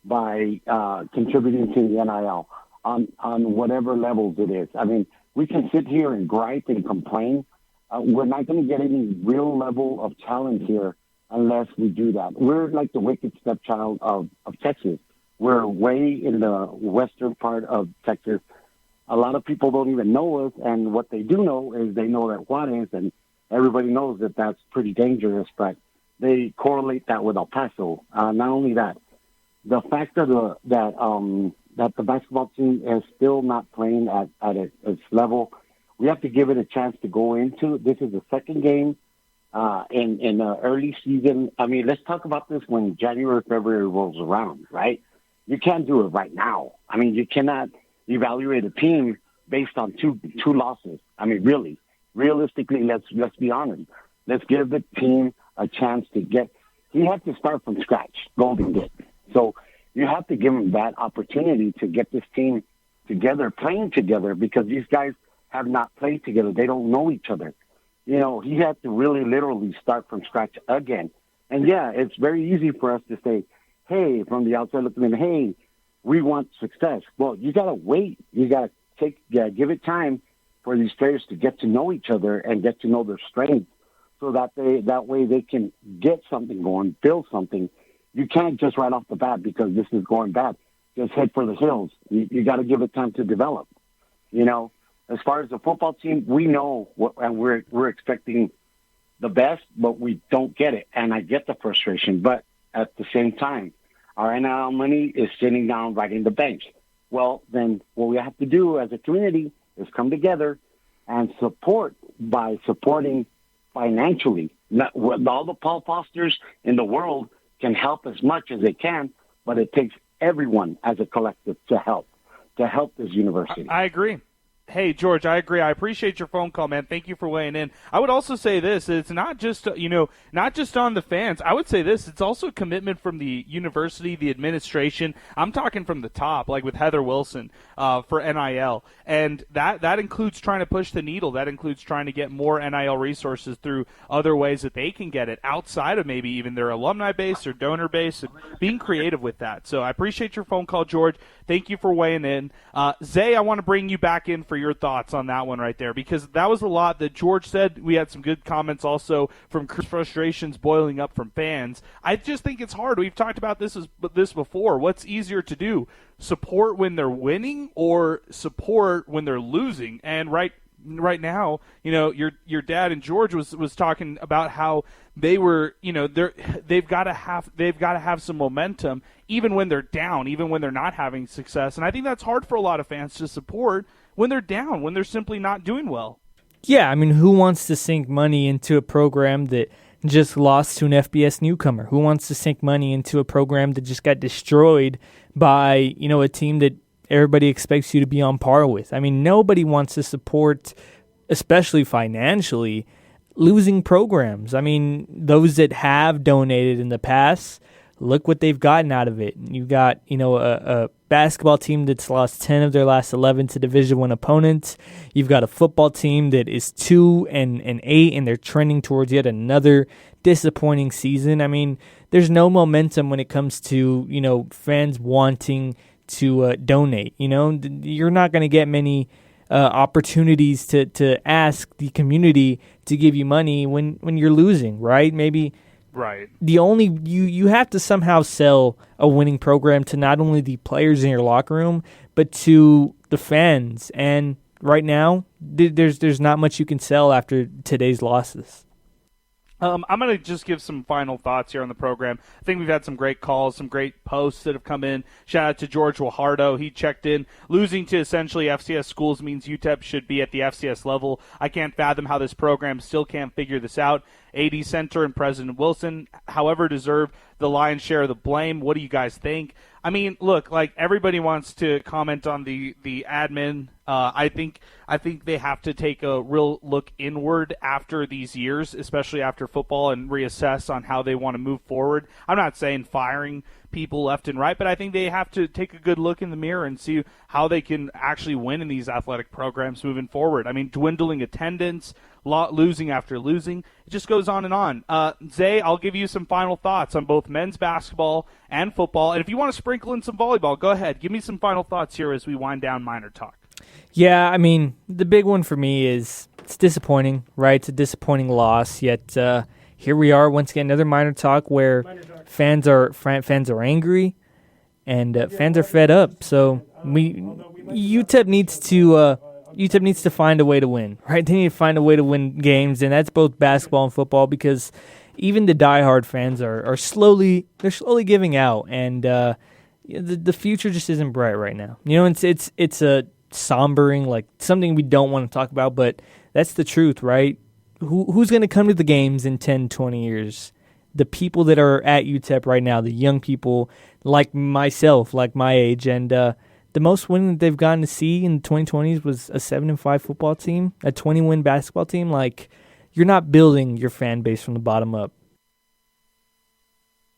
By contributing to the NIL on whatever levels it is. I mean, we can sit here and gripe and complain. We're not going to get any real level of talent here unless we do that. We're like the wicked stepchild of Texas. We're way in the western part of Texas. A lot of people don't even know us, and what they do know is they know that Juarez, and everybody knows that that's pretty dangerous, but they correlate that with El Paso. Not only that, the fact that the basketball team is still not playing at its level. We have to give it a chance to go into. This is the second game in the early season. I mean, let's talk about this when January, February rolls around, right? You can't do it right now. I mean, you cannot evaluate a team based on two losses. I mean, really, realistically, let's be honest. Let's give the team a chance to get. He had to start from scratch. Golden did. So you have to give him that opportunity to get this team together, playing together, because these guys have not played together. They don't know each other. He had to really literally start from scratch again. And, yeah, it's very easy for us to say, hey, from the outside looking in, hey, we want success. Well, you got to wait. You got to give it time for these players to get to know each other and get to know their strengths so that way they can get something going, build something. You can't just right off the bat because this is going bad. Just head for the hills. You got to give it time to develop. As far as the football team, we know and we're expecting the best, but we don't get it. And I get the frustration. But at the same time, our NIL money is sitting down right in the bench. Well, then what we have to do as a community is come together and support by supporting financially. All the Paul Fosters in the world can help as much as they can, but it takes everyone as a collective to help this university. I agree. Hey, George, I agree. I appreciate your phone call, man. Thank you for weighing in. I would also say this. It's not just, not just on the fans. I would say this. It's also a commitment from the university, the administration. I'm talking from the top, like with Heather Wilson for NIL. And that includes trying to push the needle. That includes trying to get more NIL resources through other ways that they can get it outside of maybe even their alumni base or donor base, and being creative with that. So I appreciate your phone call, George. Thank you for weighing in. Zay, I want to bring you back in for for your thoughts on that one right there, because that was a lot that George said. We had some good comments also from frustrations boiling up from fans. I just think it's hard. We've talked about this before. What's easier to do? Support when they're winning or support when they're losing? And right now, your dad and George was talking about how they were, they've got to have some momentum even when they're down, even when they're not having success. And I think that's hard for a lot of fans to support when they're down, when they're simply not doing well. Yeah, I mean, who wants to sink money into a program that just lost to an FBS newcomer? Who wants to sink money into a program that just got destroyed by, a team that everybody expects you to be on par with? I mean, nobody wants to support, especially financially, losing programs. I mean, those that have donated in the past, look what they've gotten out of it. You got, a basketball team that's lost 10 of their last 11 to Division I opponents. You've got a football team that is 2-8, and they're trending towards yet another disappointing season. I mean, there's no momentum when it comes to, fans wanting to donate. You're not going to get many opportunities to ask the community to give you money when you're losing, right? Maybe right. The only you have to somehow sell a winning program to not only the players in your locker room, but to the fans. And right now, there's not much you can sell after today's losses. I'm going to just give some final thoughts here on the program. I think we've had some great calls, some great posts that have come in. Shout out to George Wahardo. He checked in. Losing to essentially FCS schools means UTEP should be at the FCS level. I can't fathom how this program still can't figure this out. AD Center and President Wilson, however, deserve the lion's share of the blame. What do you guys think? I mean, look, like everybody wants to comment on the admin. I think they have to take a real look inward after these years, especially after football, and reassess on how they want to move forward. I'm not saying firing people left and right, but I think they have to take a good look in the mirror and see how they can actually win in these athletic programs moving forward. I mean, dwindling attendance, losing after losing, it just goes on and on. Zay, I'll give you some final thoughts on both men's basketball and football, and if you want to sprinkle in some volleyball, go ahead. Give me some final thoughts here as we wind down MinerTalk. Yeah, I mean, the big one for me is it's disappointing, right? It's a disappointing loss, yet here we are once again, another MinerTalk where fans are angry and fans are fed up. So UTEP needs to find a way to win, right? They need to find a way to win games, and that's both basketball and football, because even the diehard fans are slowly giving out, and the future just isn't bright right now. It's a sombering, like something we don't want to talk about, but that's the truth, right? Who's going to come to the games in 10, 20 years? The people that are at UTEP right now, the young people like myself, like my age, and the most winning that they've gotten to see in the 2020s was a 7-5 football team, a 20-win basketball team. Like, you're not building your fan base from the bottom up.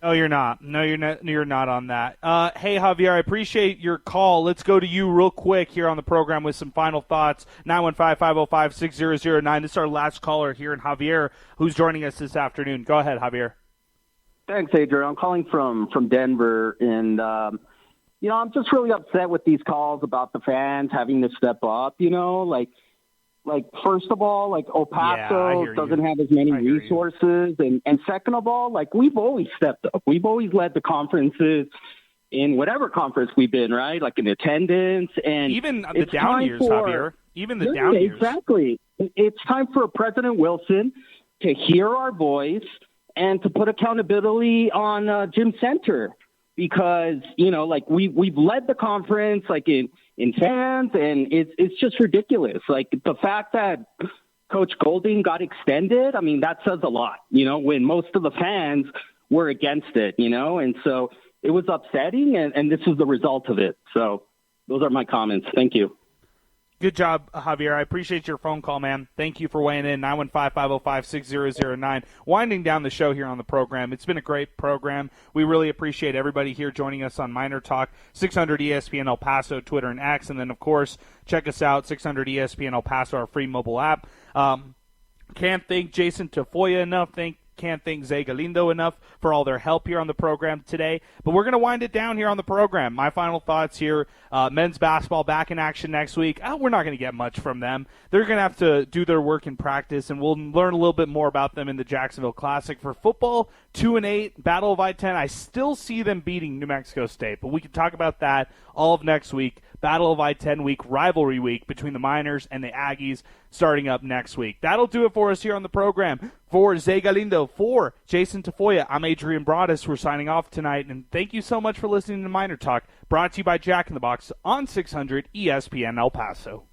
No, you're not. No, you're not on that. Hey, Javier, I appreciate your call. Let's go to you real quick here on the program with some final thoughts. 915-505-6009. This is our last caller here, and Javier, who's joining us this afternoon. Go ahead, Javier. Thanks, Adrian. I'm calling from Denver, and I'm just really upset with these calls about the fans having to step up. Like first of all, like El Paso doesn't have as many resources, and second of all, like we've always stepped up. We've always led the conferences in whatever conference we've been, right? Like in attendance and even the down years, Javier. Even the down years. Exactly. It's time for President Wilson to hear our voice and to put accountability on Jim Center, because we've led the conference like in fans, and it's just ridiculous. Like the fact that Coach Golding got extended, I mean, that says a lot, when most of the fans were against it, and so it was upsetting, and this is the result of it. So those are my comments. Thank you. Good job, Javier. I appreciate your phone call, man. Thank you for weighing in. 915-505-6009. Winding down the show here on the program. It's been a great program. We really appreciate everybody here joining us on MinerTalk, 600 ESPN El Paso, Twitter, and X. And then, of course, check us out, 600 ESPN El Paso, our free mobile app. Can't thank Jason Tafoya enough. Thank can't thank Zay Galindo enough for all their help here on the program today. But we're going to wind it down here on the program. My final thoughts here, men's basketball back in action next week. We're not going to get much from them. They're going to have to do their work in practice, and we'll learn a little bit more about them in the Jacksonville Classic. For football, 2-8, Battle of I-10, I still see them beating New Mexico State, but we can talk about that all of next week. Battle of I-10 week, rivalry week between the Miners and the Aggies starting up next week. That'll do it for us here on the program. For Zay Galindo, for Jason Tafoya, I'm Adrian Broadus. We're signing off tonight, and thank you so much for listening to Miner Talk, brought to you by Jack in the Box on 600 ESPN El Paso.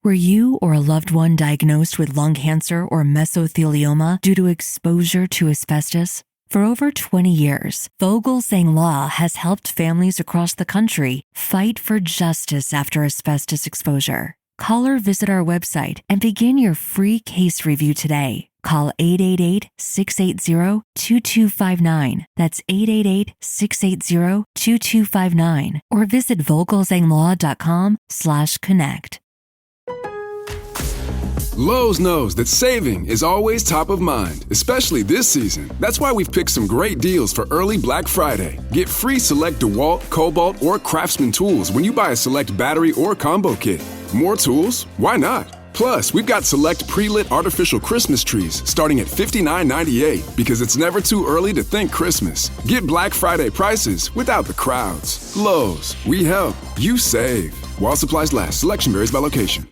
Were you or a loved one diagnosed with lung cancer or mesothelioma due to exposure to asbestos? For over 20 years, Vogelsang Law has helped families across the country fight for justice after asbestos exposure. Call or visit our website and begin your free case review today. Call 888-680-2259. That's 888-680-2259. Or visit vogelsanglaw.com/connect. Lowe's knows that saving is always top of mind, especially this season. That's why we've picked some great deals for early Black Friday. Get free select DeWalt, Cobalt, or Craftsman tools when you buy a select battery or combo kit. More tools? Why not? Plus, we've got select pre-lit artificial Christmas trees starting at $59.98 because it's never too early to think Christmas. Get Black Friday prices without the crowds. Lowe's, we help, you save. While supplies last, selection varies by location.